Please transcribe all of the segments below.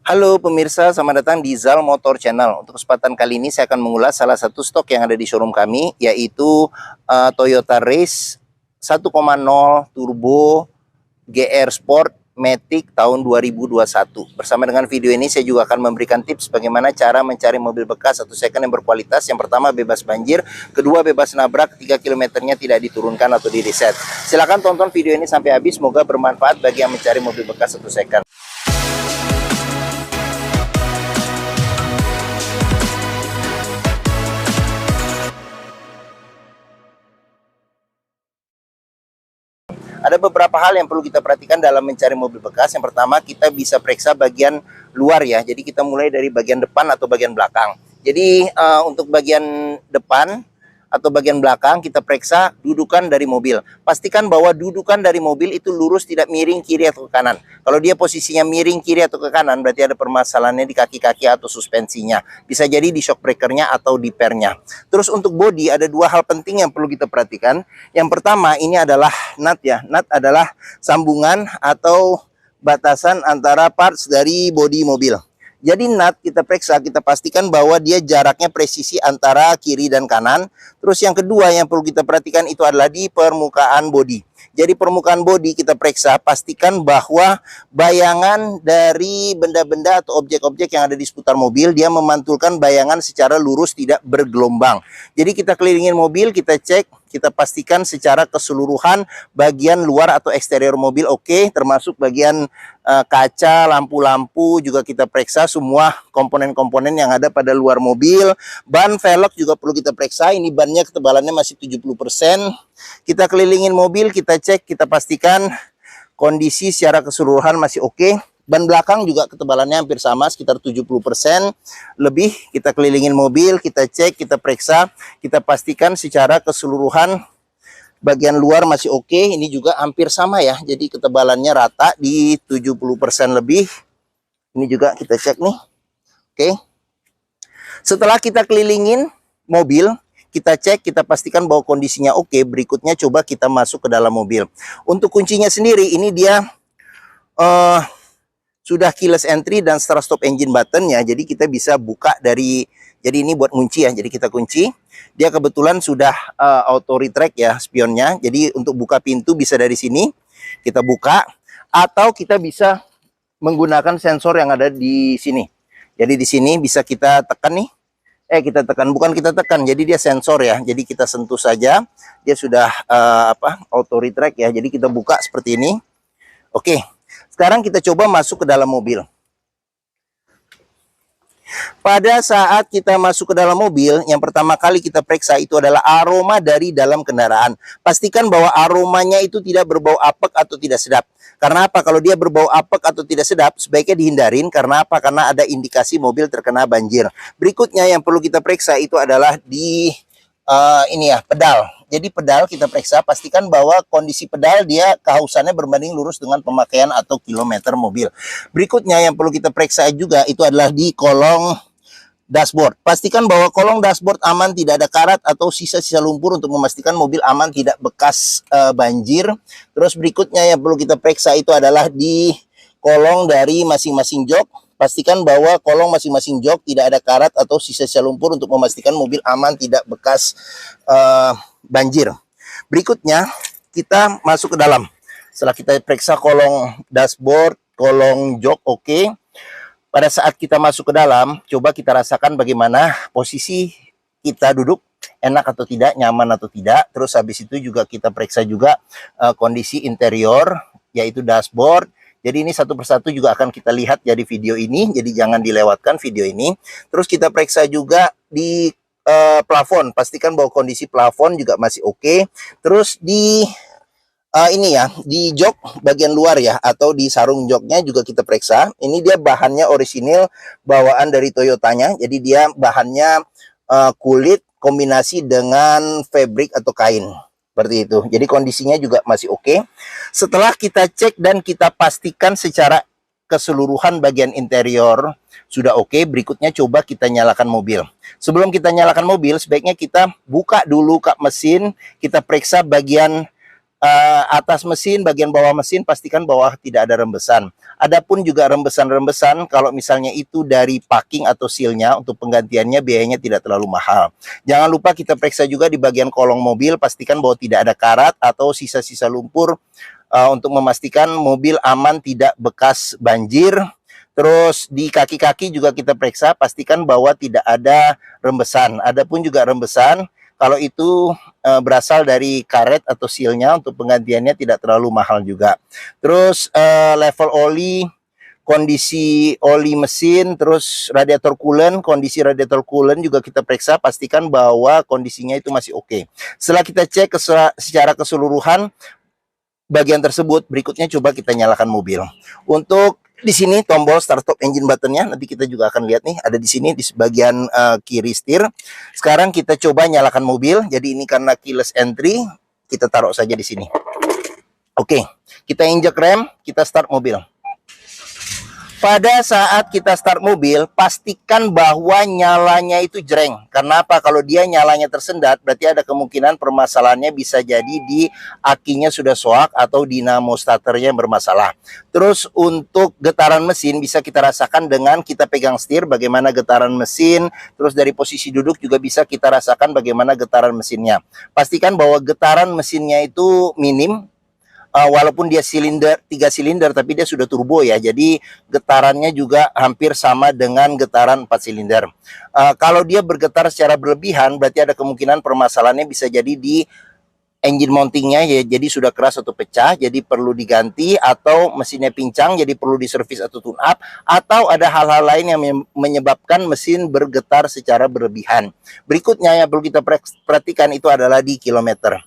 Halo pemirsa, selamat datang di Zal Motor Channel. Untuk kesempatan kali ini saya akan mengulas salah satu stok yang ada di showroom kami, yaitu Toyota Race 1.0 Turbo GR Sport Matic tahun 2021. Bersama dengan video ini saya juga akan memberikan tips bagaimana cara mencari mobil bekas atau second yang berkualitas. Yang pertama bebas banjir, kedua bebas nabrak, 3 kilometernya tidak diturunkan atau di reset. Silahkan tonton video ini sampai habis, semoga bermanfaat bagi yang mencari mobil bekas atau second. Ada beberapa hal yang perlu kita perhatikan dalam mencari mobil bekas. Yang pertama, kita bisa periksa bagian luar ya. Jadi kita mulai dari bagian depan atau bagian belakang. Jadi untuk bagian depan atau bagian belakang kita periksa dudukan dari mobil. Pastikan bahwa dudukan dari mobil itu lurus, tidak miring kiri atau ke kanan. Kalau dia posisinya miring kiri atau ke kanan, berarti ada permasalahannya di kaki-kaki atau suspensinya. Bisa jadi di shock breakernya atau di pernya. Terus untuk bodi ada dua hal penting yang perlu kita perhatikan. Yang pertama ini adalah nut ya. Nut adalah sambungan atau batasan antara parts dari bodi mobil. Jadi nut kita periksa, kita pastikan bahwa dia jaraknya presisi antara kiri dan kanan. Terus yang kedua yang perlu kita perhatikan itu adalah di permukaan bodi. Jadi permukaan bodi kita periksa, pastikan bahwa bayangan dari benda-benda atau objek-objek yang ada di seputar mobil, dia memantulkan bayangan secara lurus, tidak bergelombang. Jadi kita kelilingin mobil, kita cek, kita pastikan secara keseluruhan bagian luar atau eksterior mobil oke, termasuk bagian kaca, lampu-lampu juga kita periksa, semua komponen-komponen yang ada pada luar mobil. Ban velg juga perlu kita periksa, ini bannya ketebalannya masih 70%. Kita kelilingin mobil, kita cek, kita pastikan kondisi secara keseluruhan masih oke. Ban belakang juga ketebalannya hampir sama, sekitar 70% lebih. Kita kelilingin mobil, kita cek, kita periksa, kita pastikan secara keseluruhan bagian luar masih oke. Ini juga hampir sama ya, jadi ketebalannya rata di 70% lebih. Ini juga kita cek nih. Oke. Setelah kita kelilingin mobil, kita cek, kita pastikan bahwa kondisinya oke. Berikutnya coba kita masuk ke dalam mobil. Untuk kuncinya sendiri, ini dia sudah keyless entry dan start stop engine button ya. Jadi kita bisa buka dari, jadi ini buat kunci ya. Jadi kita kunci. Dia kebetulan sudah auto retract ya spionnya. Jadi untuk buka pintu bisa dari sini. Kita buka. Atau kita bisa menggunakan sensor yang ada di sini. Jadi di sini bisa kita tekan nih. Kita tekan, bukan kita tekan, jadi dia sensor ya. Jadi kita sentuh saja, dia sudah auto retract ya. Jadi kita buka seperti ini. Oke, sekarang kita coba masuk ke dalam mobil. Pada saat kita masuk ke dalam mobil, yang pertama kali kita periksa itu adalah aroma dari dalam kendaraan. Pastikan bahwa aromanya itu tidak berbau apek atau tidak sedap. Karena apa? Kalau dia berbau apek atau tidak sedap, sebaiknya dihindarin. Karena apa? Karena ada indikasi mobil terkena banjir. Berikutnya yang perlu kita periksa itu adalah di ini ya, pedal. Jadi pedal kita periksa, pastikan bahwa kondisi pedal dia kehausannya berbanding lurus dengan pemakaian atau kilometer mobil. Berikutnya yang perlu kita periksa juga itu adalah di kolong dashboard. Pastikan bahwa kolong dashboard aman, tidak ada karat atau sisa-sisa lumpur untuk memastikan mobil aman, tidak bekas banjir. Terus berikutnya yang perlu kita periksa itu adalah di kolong dari masing-masing jok. Pastikan bahwa kolong masing-masing jok tidak ada karat atau sisa-sisa lumpur untuk memastikan mobil aman, tidak bekas banjir. Berikutnya kita masuk ke dalam. Setelah kita periksa kolong dashboard, kolong jok oke. Pada saat kita masuk ke dalam, coba kita rasakan bagaimana posisi kita duduk, enak atau tidak, nyaman atau tidak. Terus habis itu juga kita periksa juga kondisi interior, yaitu dashboard. Jadi ini satu persatu juga akan kita lihat ya di video ini, jadi jangan dilewatkan video ini. Terus kita periksa juga di plafon, pastikan bahwa kondisi plafon juga masih oke. Terus di ini ya, di jok bagian luar ya, atau di sarung joknya juga kita periksa. Ini dia bahannya orisinil bawaan dari Toyotanya, jadi dia bahannya kulit kombinasi dengan fabric atau kain. Seperti itu. Jadi kondisinya juga masih oke. Setelah kita cek dan kita pastikan secara keseluruhan bagian interior sudah oke, berikutnya coba kita nyalakan mobil. Sebelum kita nyalakan mobil, sebaiknya kita buka dulu kap mesin, kita periksa bagian atas mesin, bagian bawah mesin pastikan bawah tidak ada rembesan. Adapun juga rembesan-rembesan, kalau misalnya itu dari packing atau sealnya, untuk penggantiannya biayanya tidak terlalu mahal. Jangan lupa kita periksa juga di bagian kolong mobil, pastikan bahwa tidak ada karat atau sisa-sisa lumpur untuk memastikan mobil aman, tidak bekas banjir. Terus di kaki-kaki juga kita periksa, pastikan bahwa tidak ada rembesan. Adapun juga rembesan, kalau itu berasal dari karet atau sealnya, untuk penggantiannya tidak terlalu mahal juga. Terus level oli, kondisi oli mesin, terus radiator coolant, kondisi radiator coolant juga kita periksa, pastikan bahwa kondisinya itu masih oke. Setelah kita cek secara keseluruhan bagian tersebut, berikutnya coba kita nyalakan mobil. Untuk di sini tombol start stop engine buttonnya, nanti kita juga akan lihat nih, ada di sini di bagian kiri setir. Sekarang kita coba nyalakan mobil. Jadi ini karena keyless entry, kita taruh saja di sini. Oke, kita injek rem, kita start mobil. Pada saat kita start mobil, pastikan bahwa nyalanya itu jreng. Kenapa? Kalau dia nyalanya tersendat, berarti ada kemungkinan permasalahannya bisa jadi di akinya sudah soak atau dinamo starternya yang bermasalah. Terus untuk getaran mesin bisa kita rasakan dengan kita pegang setir, bagaimana getaran mesin. Terus dari posisi duduk juga bisa kita rasakan bagaimana getaran mesinnya. Pastikan bahwa getaran mesinnya itu minim. Walaupun dia 3 silinder, tapi dia sudah turbo ya, jadi getarannya juga hampir sama dengan getaran 4 silinder. Kalau dia bergetar secara berlebihan, berarti ada kemungkinan permasalahannya bisa jadi di engine mountingnya ya, jadi sudah keras atau pecah, jadi perlu diganti, atau mesinnya pincang, jadi perlu diservis atau tune up, atau ada hal-hal lain yang menyebabkan mesin bergetar secara berlebihan. Berikutnya yang perlu kita perhatikan itu adalah di kilometer.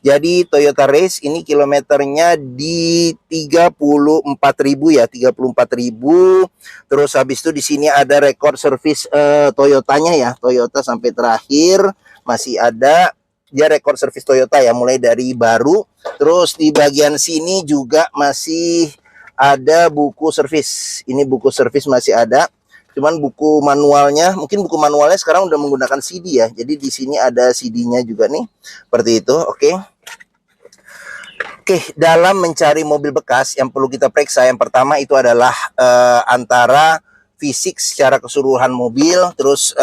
Jadi Toyota Race ini kilometernya di 34.000 ya, 34.000. Terus habis itu di sini ada rekor servis Toyotanya ya, Toyota sampai terakhir masih ada. Dia rekor servis Toyota ya, mulai dari baru. Terus di bagian sini juga masih ada buku servis. Ini buku servis masih ada. Cuman buku manualnya, mungkin buku manualnya sekarang udah menggunakan CD ya. Jadi di sini ada CD-nya juga nih. Seperti itu, oke. Oke, dalam mencari mobil bekas yang perlu kita periksa, yang pertama itu adalah antara fisik secara keseluruhan mobil, terus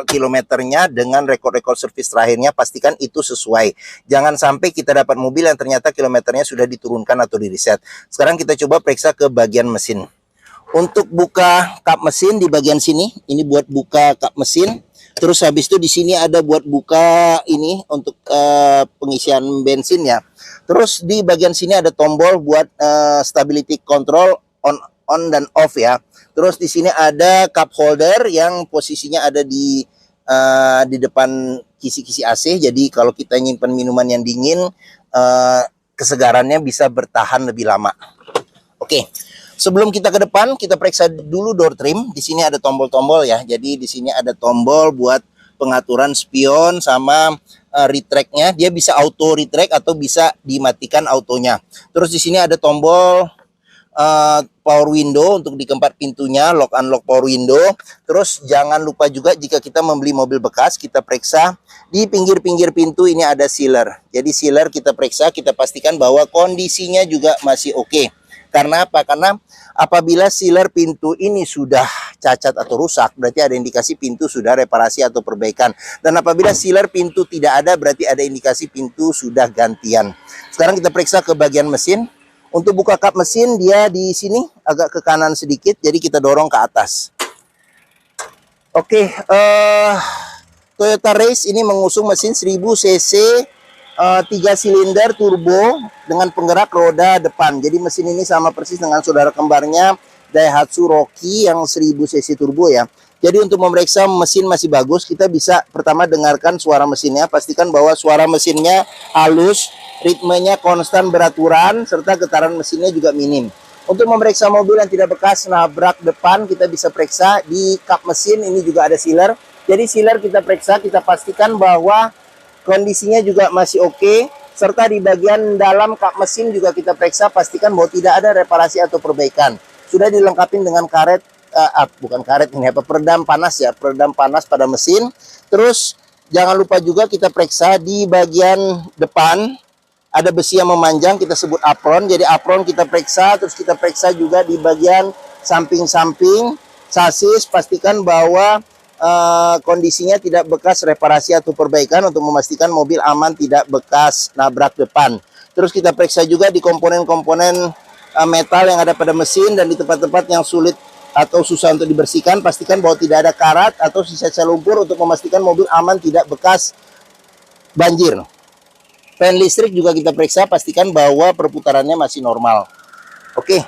kilometernya dengan rekor-rekor servis terakhirnya, pastikan itu sesuai. Jangan sampai kita dapat mobil yang ternyata kilometernya sudah diturunkan atau di reset. Sekarang kita coba periksa ke bagian mesin. Untuk buka kap mesin di bagian sini, ini buat buka kap mesin. Terus habis itu di sini ada buat buka ini untuk pengisian bensin ya. Terus di bagian sini ada tombol buat stability control on dan off ya. Terus di sini ada cup holder yang posisinya ada di depan kisi-kisi AC. Jadi kalau kita nyimpan minuman yang dingin, kesegarannya bisa bertahan lebih lama. Oke. Sebelum kita ke depan, kita periksa dulu door trim. Di sini ada tombol-tombol ya. Jadi di sini ada tombol buat pengaturan spion sama retract-nya. Dia bisa auto retract atau bisa dimatikan autonya. Terus di sini ada tombol power window untuk di keempat pintunya, lock unlock power window. Terus jangan lupa juga jika kita membeli mobil bekas, kita periksa di pinggir-pinggir pintu ini ada sealer. Jadi sealer kita periksa, kita pastikan bahwa kondisinya juga masih oke. Karena apa? Karena apabila sealer pintu ini sudah cacat atau rusak, berarti ada indikasi pintu sudah reparasi atau perbaikan. Dan apabila sealer pintu tidak ada, berarti ada indikasi pintu sudah gantian. Sekarang kita periksa ke bagian mesin. Untuk buka kap mesin, dia di sini agak ke kanan sedikit, jadi kita dorong ke atas. Oke, Toyota Race ini mengusung mesin 1000 cc 3 silinder turbo dengan penggerak roda depan. Jadi mesin ini sama persis dengan saudara kembarnya Daihatsu Rocky yang 1000 cc turbo ya. Jadi untuk memeriksa mesin masih bagus, kita bisa pertama dengarkan suara mesinnya. Pastikan bahwa suara mesinnya halus, ritmenya konstan beraturan, serta getaran mesinnya juga minim. Untuk memeriksa mobil yang tidak bekas nabrak depan, kita bisa periksa di kap mesin. Ini juga ada sealer. Jadi sealer kita periksa, kita pastikan bahwa kondisinya juga masih oke, serta di bagian dalam kap mesin juga kita periksa, pastikan bahwa tidak ada reparasi atau perbaikan. Sudah dilengkapi dengan karet, bukan karet ini apa, peredam panas ya, peredam panas pada mesin. Terus jangan lupa juga kita periksa di bagian depan ada besi yang memanjang, kita sebut apron. Jadi apron kita periksa, terus kita periksa juga di bagian samping-samping sasis, pastikan bahwa kondisinya tidak bekas reparasi atau perbaikan untuk memastikan mobil aman tidak bekas nabrak depan. Terus kita periksa juga di komponen-komponen metal yang ada pada mesin dan di tempat-tempat yang sulit atau susah untuk dibersihkan, pastikan bahwa tidak ada karat atau sisa-sisa lumpur untuk memastikan mobil aman tidak bekas banjir. Fan listrik juga kita periksa, pastikan bahwa perputarannya masih normal. Oke,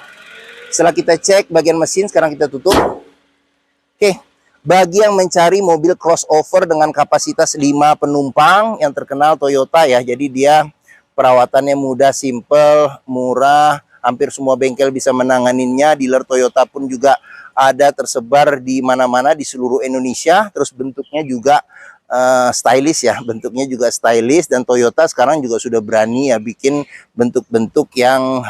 setelah kita cek bagian mesin, sekarang kita tutup. Oke, bagi yang mencari mobil crossover dengan kapasitas 5 penumpang yang terkenal Toyota ya, jadi dia perawatannya mudah, simple, murah, hampir semua bengkel bisa menanganinya, dealer Toyota pun juga ada tersebar di mana-mana di seluruh Indonesia, terus bentuknya juga stylish ya, bentuknya juga stylish, dan Toyota sekarang juga sudah berani ya bikin bentuk-bentuk yang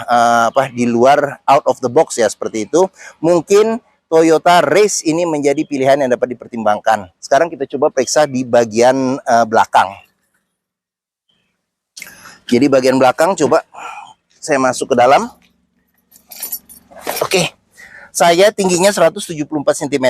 di luar out of the box ya, seperti itu. Mungkin Toyota Race ini menjadi pilihan yang dapat dipertimbangkan. Sekarang kita coba periksa di bagian belakang. Jadi bagian belakang coba saya masuk ke dalam. Oke. Saya tingginya 174 cm,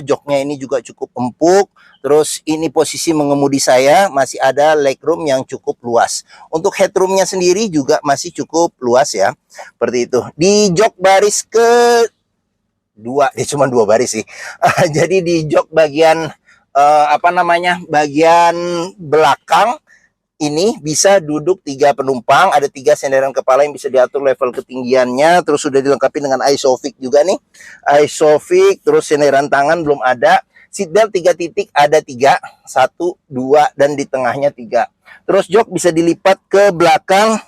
joknya ini juga cukup empuk. Terus ini posisi mengemudi saya, masih ada legroom yang cukup luas. Untuk headroomnya sendiri juga masih cukup luas ya. Seperti itu. Di jok baris ke dua, cuma 2 baris sih. Jadi di jok bagian bagian belakang ini bisa duduk 3 penumpang, ada 3 senderan kepala yang bisa diatur level ketinggiannya, terus sudah dilengkapi dengan ISOFIX juga nih, ISOFIX, terus senderan tangan belum ada, seatbelt 3 titik ada 3, 1, 2, dan di tengahnya 3. Terus jok bisa dilipat ke belakang,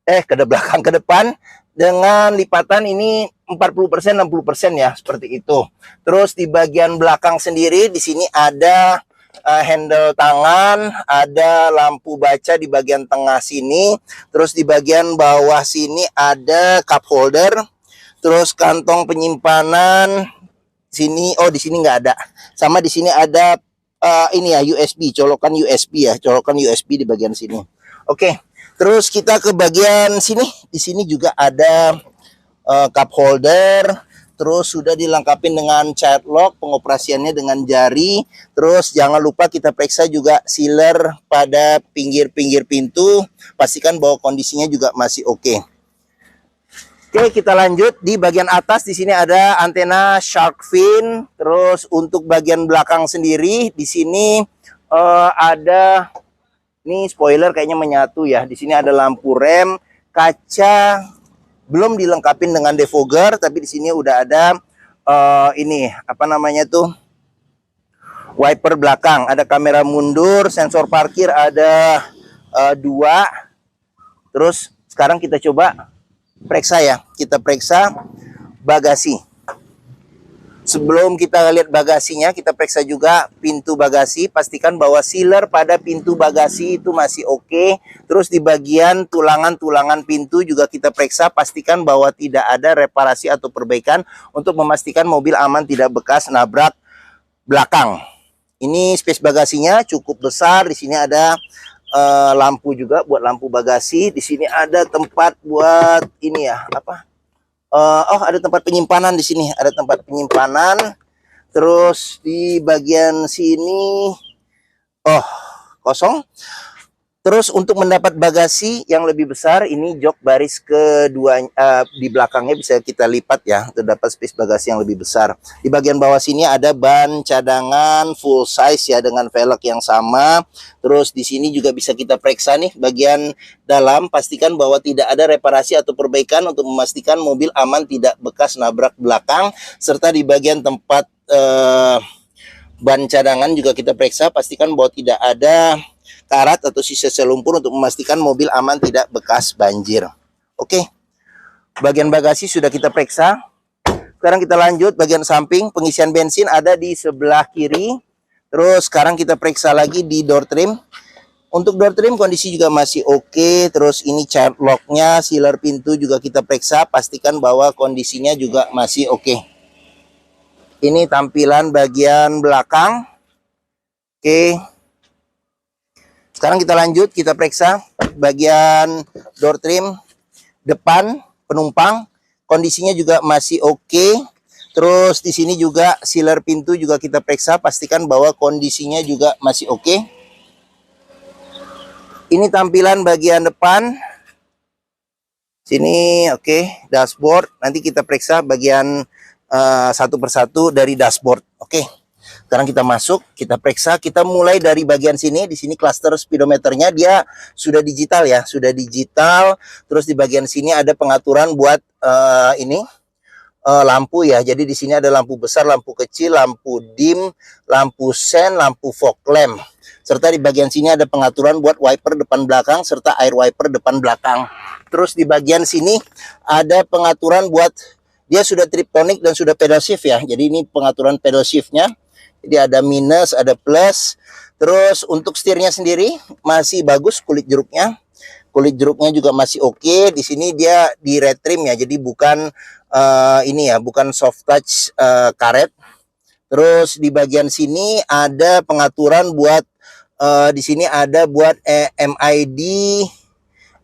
ke depan, dengan lipatan ini 40% 60% ya, seperti itu. Terus di bagian belakang sendiri di sini ada handle tangan, ada lampu baca di bagian tengah sini, terus di bagian bawah sini ada cup holder, terus kantong penyimpanan sini, di sini nggak ada, sama di sini ada ini ya, USB, colokan USB ya, colokan USB di bagian sini. Oke, terus kita ke bagian sini, di sini juga ada cup holder. Terus sudah dilengkapi dengan child lock, pengoperasiannya dengan jari. Terus jangan lupa kita periksa juga sealer pada pinggir-pinggir pintu. Pastikan bahwa kondisinya juga masih oke. Oke, kita lanjut di bagian atas. Di sini ada antena shark fin. Terus untuk bagian belakang sendiri di sini ada ini spoiler kayaknya menyatu ya. Di sini ada lampu rem, kaca belum dilengkapi dengan defogger, tapi di sini udah ada wiper belakang, ada kamera mundur, sensor parkir ada 2. Terus sekarang kita coba periksa ya, kita periksa bagasi. Sebelum kita lihat bagasinya, kita periksa juga pintu bagasi. Pastikan bahwa sealer pada pintu bagasi itu masih oke. Terus di bagian tulangan-tulangan pintu juga kita periksa. Pastikan bahwa tidak ada reparasi atau perbaikan untuk memastikan mobil aman tidak bekas nabrak belakang. Ini space bagasinya cukup besar. Di sini ada lampu juga buat lampu bagasi. Di sini ada tempat buat ini ya, ada tempat penyimpanan di sini, ada tempat penyimpanan. Terus di bagian sini kosong. Terus untuk mendapat bagasi yang lebih besar, ini jok baris kedua di belakangnya bisa kita lipat ya, untuk dapat space bagasi yang lebih besar. Di bagian bawah sini ada ban cadangan full size ya, dengan velg yang sama. Terus di sini juga bisa kita periksa nih bagian dalam, pastikan bahwa tidak ada reparasi atau perbaikan untuk memastikan mobil aman tidak bekas nabrak belakang. Serta di bagian tempat ban cadangan juga kita periksa, pastikan bahwa tidak ada karat atau sisa lumpur untuk memastikan mobil aman tidak bekas banjir. Oke, bagian bagasi sudah kita periksa. Sekarang kita lanjut bagian samping. Pengisian bensin ada di sebelah kiri. Terus sekarang kita periksa lagi di door trim. Untuk door trim kondisi juga masih oke. Terus ini child locknya, sealer pintu juga kita periksa. Pastikan bahwa kondisinya juga masih oke. Ini tampilan bagian belakang. Oke. Sekarang kita lanjut, kita periksa bagian door trim depan penumpang, kondisinya juga masih oke. Terus di sini juga sealer pintu juga kita periksa, pastikan bahwa kondisinya juga masih oke. Ini tampilan bagian depan. Sini oke, dashboard. Nanti kita periksa bagian satu persatu dari dashboard. Oke. Sekarang kita masuk, kita periksa. Kita mulai dari bagian sini. Di sini cluster speedometernya dia sudah digital ya, sudah digital. Terus di bagian sini ada pengaturan buat lampu ya. Jadi di sini ada lampu besar, lampu kecil, lampu dim, lampu sen, lampu fog lamp. Serta di bagian sini ada pengaturan buat wiper depan belakang serta air wiper depan belakang. Terus di bagian sini ada pengaturan buat dia sudah triptonic dan sudah pedal shift ya. Jadi ini pengaturan pedal shiftnya. Jadi ada minus, ada plus. Terus untuk setirnya sendiri masih bagus kulit jeruknya. Kulit jeruknya juga masih oke. Di sini dia di red trim ya. Jadi bukan ini ya, bukan soft touch karet. Terus di bagian sini ada pengaturan buat di sini ada buat MID.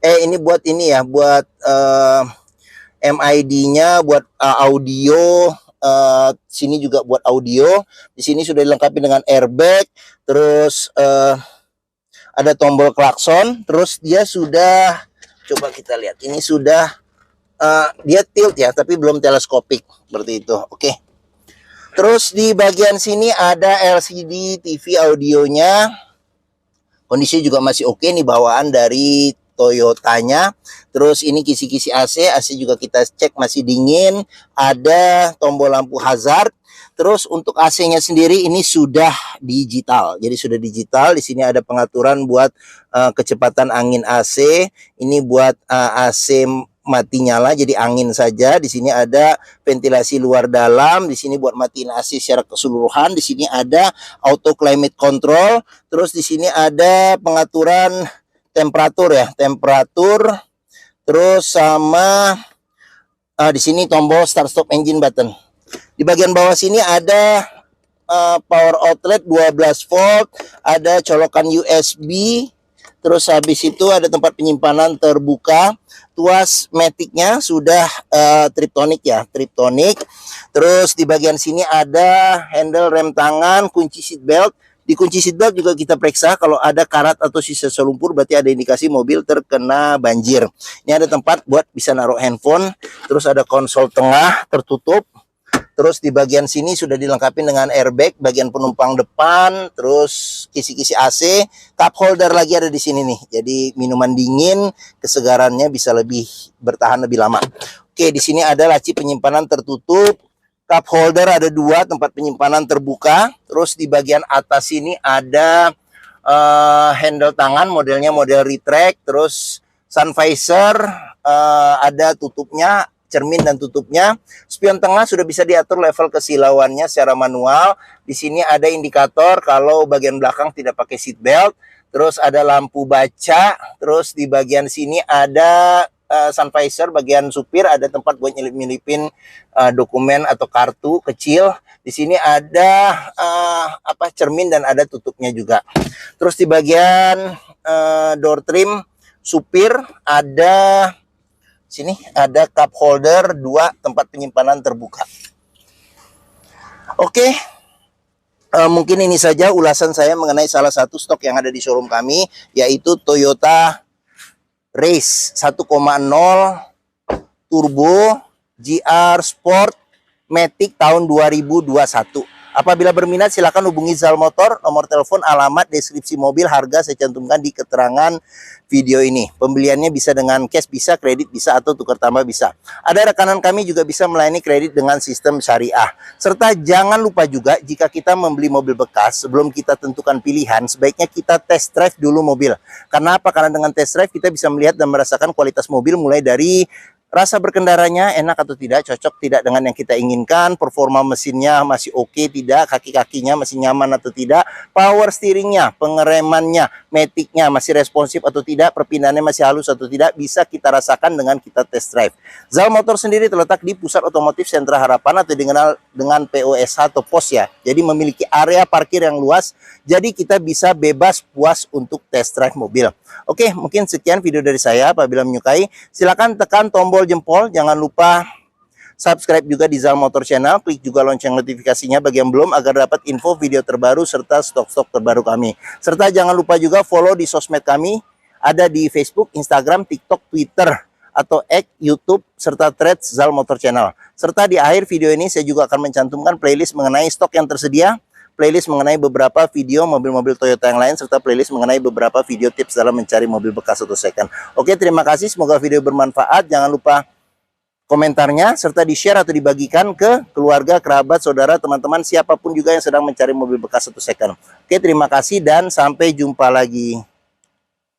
Ini buat ini ya, buat MID-nya buat audio. Sini juga buat audio. Di sini sudah dilengkapi dengan airbag. Terus ada tombol klakson. Terus dia sudah, coba kita lihat, ini sudah dia tilt ya, tapi belum teleskopik seperti itu. Oke. Terus di bagian sini ada LCD TV audionya. Kondisinya juga masih oke nih, bawaan dari Toyotanya. Terus ini kisi-kisi AC, AC juga kita cek masih dingin. Ada tombol lampu hazard. Terus untuk AC-nya sendiri ini sudah digital. Jadi sudah digital. Di sini ada pengaturan buat kecepatan angin AC. Ini buat AC mati nyala, jadi angin saja. Di sini ada ventilasi luar dalam. Di sini buat matiin AC secara keseluruhan. Di sini ada auto climate control. Terus di sini ada pengaturan temperatur ya, temperatur. Terus sama di sini tombol start stop engine button. Di bagian bawah sini ada power outlet 12 volt, ada colokan USB. Terus habis itu ada tempat penyimpanan terbuka. Tuas maticnya sudah triptonic ya, triptonic. Terus di bagian sini ada handle rem tangan, kunci seat belt. Di kunci seat belt juga kita periksa kalau ada karat atau sisa selumpur, berarti ada indikasi mobil terkena banjir. Ini ada tempat buat bisa naruh handphone. Terus ada konsol tengah tertutup. Terus di bagian sini sudah dilengkapi dengan airbag bagian penumpang depan, terus kisi-kisi AC, cup holder lagi ada di sini nih. Jadi minuman dingin, kesegarannya bisa lebih bertahan lebih lama. Oke, di sini ada laci penyimpanan tertutup. Cup holder ada 2, tempat penyimpanan terbuka. Terus di bagian atas sini ada handle tangan, modelnya model retract. Terus sun visor ada tutupnya, cermin dan tutupnya. Spion tengah sudah bisa diatur level kesilauannya secara manual. Di sini ada indikator kalau bagian belakang tidak pakai seat belt. Terus ada lampu baca. Terus di bagian sini ada sun visor bagian supir, ada tempat buat nyelip-nyelipin dokumen atau kartu kecil. Di sini ada cermin dan ada tutupnya juga. Terus di bagian door trim supir ada sini ada cup holder 2, tempat penyimpanan terbuka. Oke. Mungkin ini saja ulasan saya mengenai salah satu stok yang ada di showroom kami, yaitu Toyota Race 1.0 Turbo GR Sport Matic tahun 2021. Apabila berminat silakan hubungi Zal Motor, nomor telepon, alamat, deskripsi mobil, harga saya cantumkan di keterangan video ini. Pembeliannya bisa dengan cash, bisa kredit, bisa atau tukar tambah bisa. Ada rekanan kami juga bisa melayani kredit dengan sistem syariah. Serta jangan lupa juga jika kita membeli mobil bekas, sebelum kita tentukan pilihan, sebaiknya kita test drive dulu mobil. Karena apa? Karena dengan test drive kita bisa melihat dan merasakan kualitas mobil mulai dari rasa berkendaranya enak atau tidak, cocok tidak dengan yang kita inginkan, performa mesinnya masih oke tidak, kaki-kakinya masih nyaman atau tidak, power steeringnya, pengeremannya, maticnya masih responsif atau tidak, perpindahannya masih halus atau tidak, bisa kita rasakan dengan kita test drive. Zal Motor sendiri terletak di Pusat Otomotif Sentra Harapan atau dikenal dengan POSH atau pos ya. Jadi memiliki area parkir yang luas. Jadi kita bisa bebas puas untuk test drive mobil. Oke, mungkin sekian video dari saya. Apabila menyukai, silakan tekan tombol jempol. Jangan lupa subscribe juga di Zal Motor Channel. Klik juga lonceng notifikasinya bagi yang belum agar dapat info video terbaru serta stok-stok terbaru kami. Serta jangan lupa juga follow di sosmed kami. Ada di Facebook, Instagram, TikTok, Twitter, atau X, YouTube, serta Threads Zal Motor Channel. Serta di akhir video ini saya juga akan mencantumkan playlist mengenai stok yang tersedia, playlist mengenai beberapa video mobil-mobil Toyota yang lain, serta playlist mengenai beberapa video tips dalam mencari mobil bekas atau second. Oke, terima kasih. Semoga video bermanfaat. Jangan lupa komentarnya, serta di-share atau dibagikan ke keluarga, kerabat, saudara, teman-teman, siapapun juga yang sedang mencari mobil bekas atau second. Oke, terima kasih dan sampai jumpa lagi.